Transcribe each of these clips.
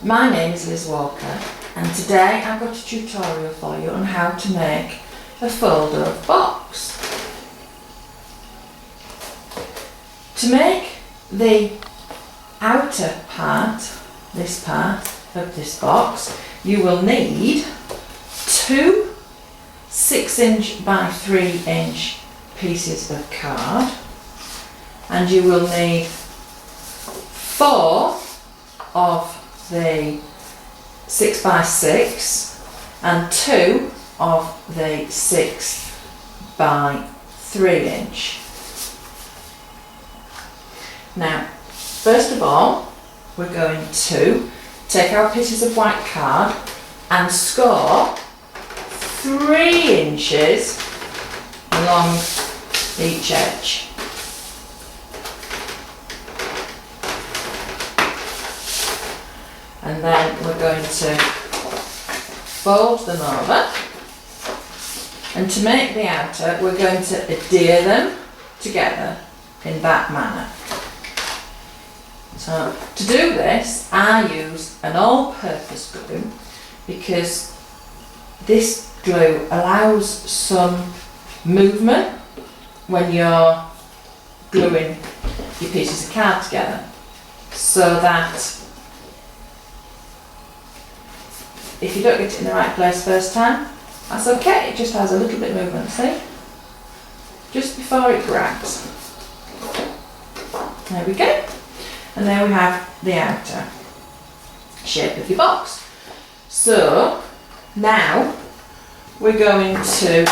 My name is Liz Walker and today I've got a tutorial for you on how to make a folder box. To make the outer part, this part of this box, you will need 2 6" by 3" pieces of card, and you will need 4 of the 6 by 6 and 2 of the 6 by 3". Now, first of all, we're going to take our pieces of white card and score 3 inches along each edge. And then we're going to fold them over, and to make the outer we're going to adhere them together in that manner. So to do this I use an all-purpose glue because this glue allows some movement when you're gluing your pieces of card together, so that if you don't get it in the right place first time, that's okay, it just has a little bit of movement, see? Just before it grabs. There we go. And there we have the outer shape of your box. So now we're going to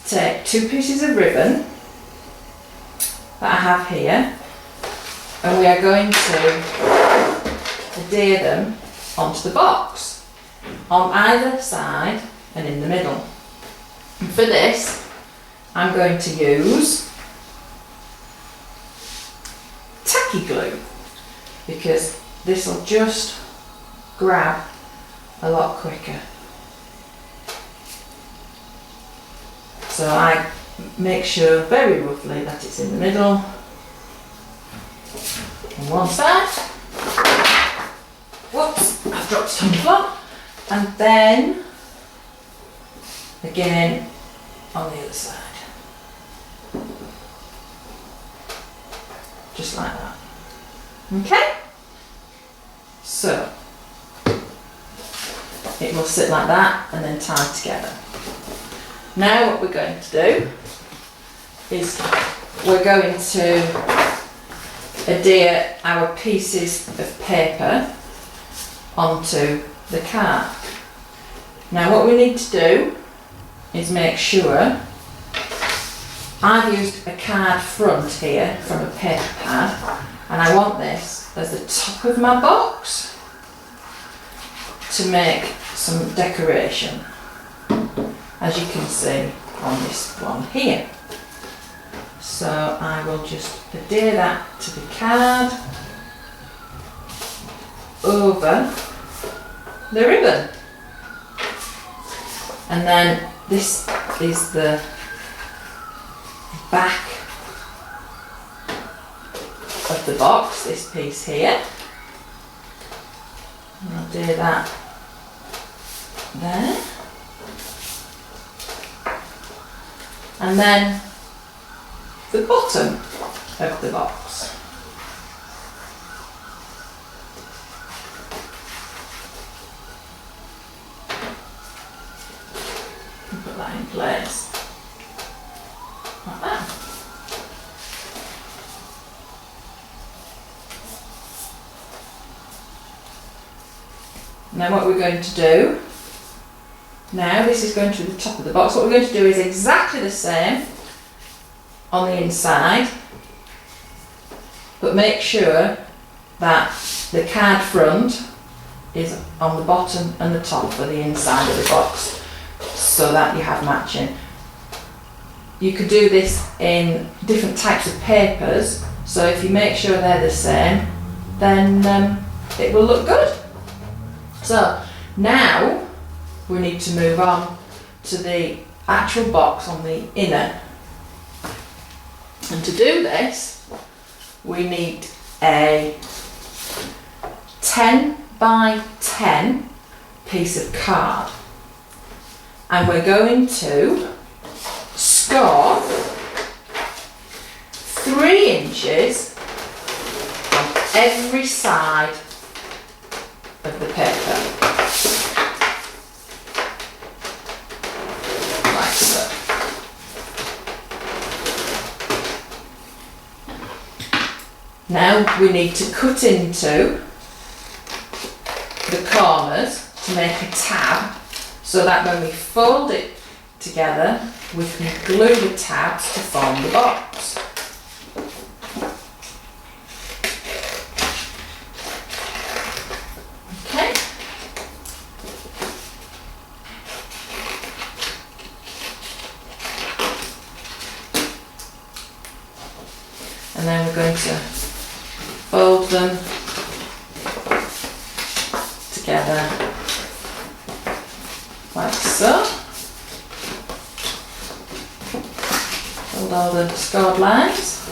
take 2 pieces of ribbon that I have here, and we are going to adhere them onto the box on either side and in the middle. And for this I'm going to use tacky glue because this will just grab a lot quicker. So I make sure very roughly that it's in the middle on one side. Whoops, I've dropped it on the floor. And then again on the other side. Just like that. Okay? So it will sit like that and then tie together. Now what we're going to do is we're going to adhere our pieces of paper onto the card. Now what we need to do is make sure, I've used a card front here from a paper pad, and I want this as the top of my box to make some decoration, as you can see on this one here. So I will just adhere that to the card over the ribbon, and then this is the back of the box, this piece here, and I'll do that there, and then the bottom of the box. Put that in place like that. Now what we're going to do, now this is going to be the top of the box, what we're going to do is exactly the same on the inside, but make sure that the card front is on the bottom and the top for the inside of the box, so that you have matching. You could do this in different types of papers, so if you make sure they're the same, then it will look good. So now we need to move on to the actual box on the inner. And to do this, we need a 10 by 10 piece of card, and we're going to score 3 inches on every side of the paper, like so. Now we need to cut into the corners to make a tab, so that when we fold it together we can glue the tabs to form the box. Okay. And then we're going to fold them together like so. Fold all the scored lines,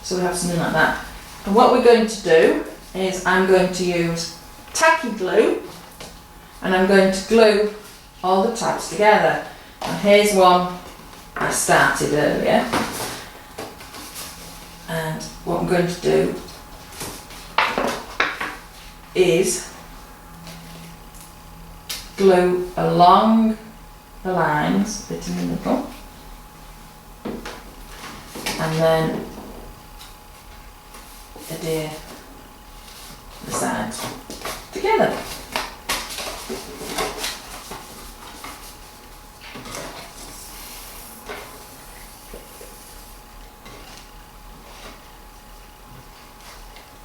so we have something like that. And what we're going to do is I'm going to use tacky glue, and I'm going to glue all the tabs together. And here's one I started earlier, and what I'm going to do is glue along the lines, a bit in the middle, and then adhere the sides together.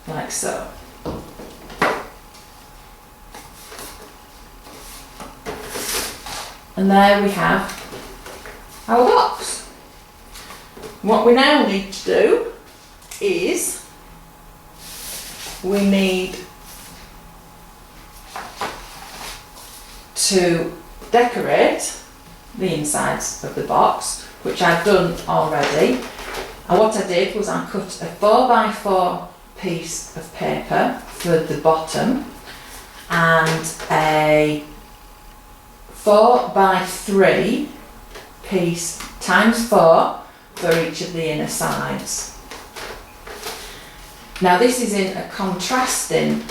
Like so. And there we have our box. What we now need to do is we need to decorate the insides of the box, which I've done already. And what I did was I cut a 4x4 piece of paper for the bottom and a 4x3 piece times 4 for each of the inner sides. Now this is in a contrasting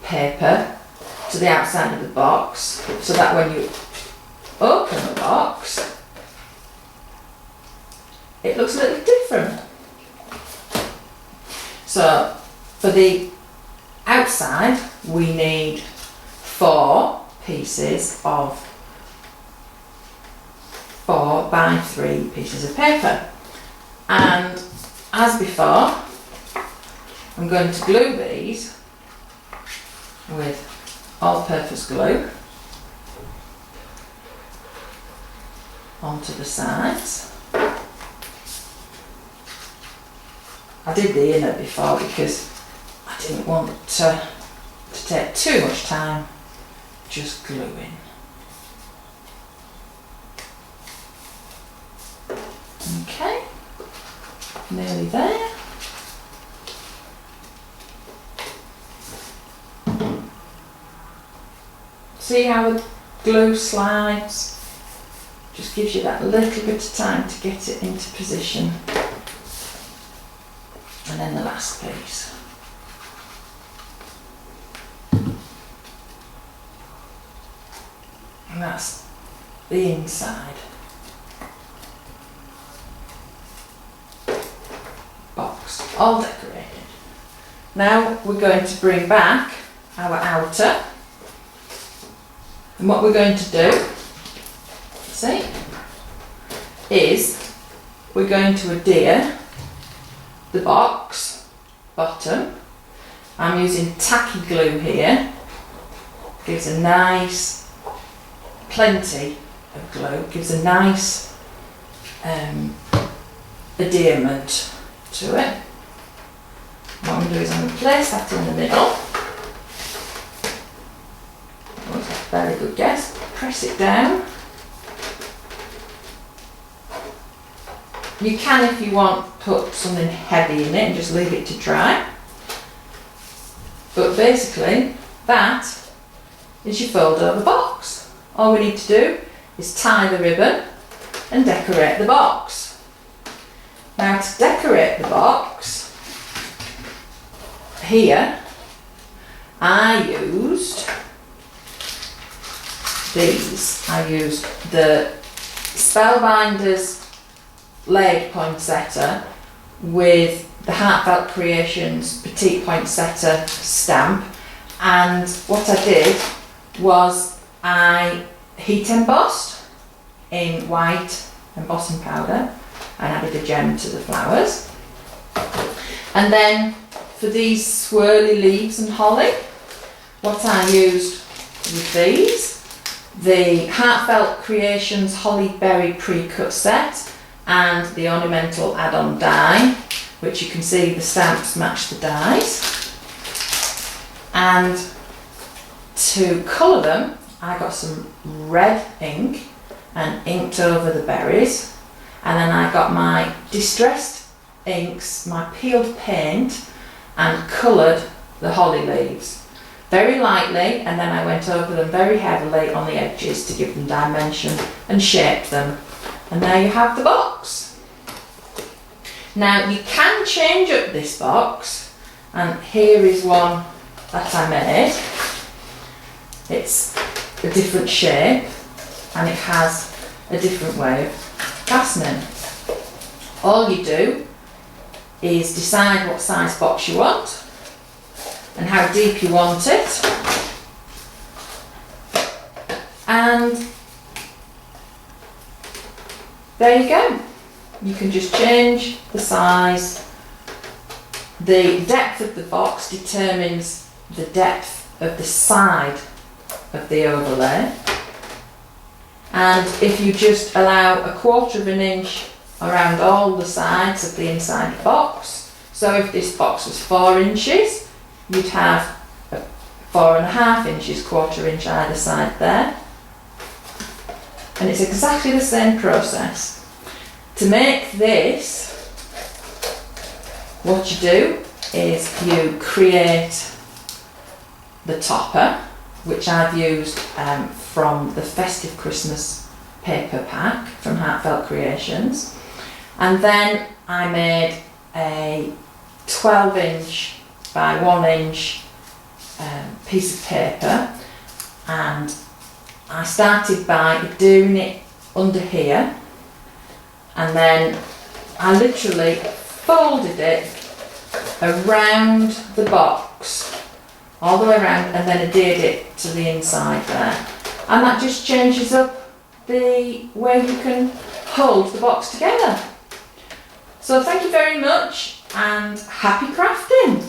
paper to the outside of the box, so that when you open the box it looks a little different. So for the outside we need 4 pieces of 4x3 pieces of paper, and as before I'm going to glue these with all-purpose glue onto the sides. I did the inner before because I didn't want to take too much time just gluing. Okay, nearly there. See how the glue slides? Just gives you that little bit of time to get it into position. And then the last piece. And that's the inside box, all decorated. Now we're going to bring back our outer, and what we're going to do, see, is we're going to adhere the box bottom. I'm using tacky glue here, gives a nice, plenty of glue, gives a nice adherent to it. What I'm going to do is I'm going to place that in the middle. That's a very good guess. Press it down. You can, if you want, put something heavy in it and just leave it to dry. But basically, that is your fold over box. All we need to do is tie the ribbon and decorate the box. Now to decorate the box, here I used these. I used the Spellbinders layered poinsettia with the Heartfelt Creations Petite Poinsettia stamp, and what I did was I heat embossed in white embossing powder and added a gem to the flowers. And then for these swirly leaves and holly, what I used with these, the Heartfelt Creations Holly Berry pre-cut set and the ornamental add-on die, which you can see the stamps match the dies. And to colour them, I got some red ink and inked over the berries, and then I got my distressed inks, my peeled paint, and coloured the holly leaves very lightly, and then I went over them very heavily on the edges to give them dimension and shape them. And there you have the box. Now you can change up this box, and here is one that I made. It's a different shape and it has a different way of fastening. All you do is decide what size box you want and how deep you want it, and there you go. You can just change the size. The depth of the box determines the depth of the side of the overlay, and if you just allow a 1/4 of an inch around all the sides of the inside box, so if this box was 4 inches, you'd have 4.5 inches, 1/4 inch either side there, and it's exactly the same process. To make this, what you do is you create the topper, which I've used from the Festive Christmas paper pack from Heartfelt Creations, and then I made a 12 inch by 1 inch piece of paper, and I started by doing it under here, and then I literally folded it around the box, all the way around, and then adhered it to the inside there. And that just changes up the way you can hold the box together. So thank you very much and happy crafting!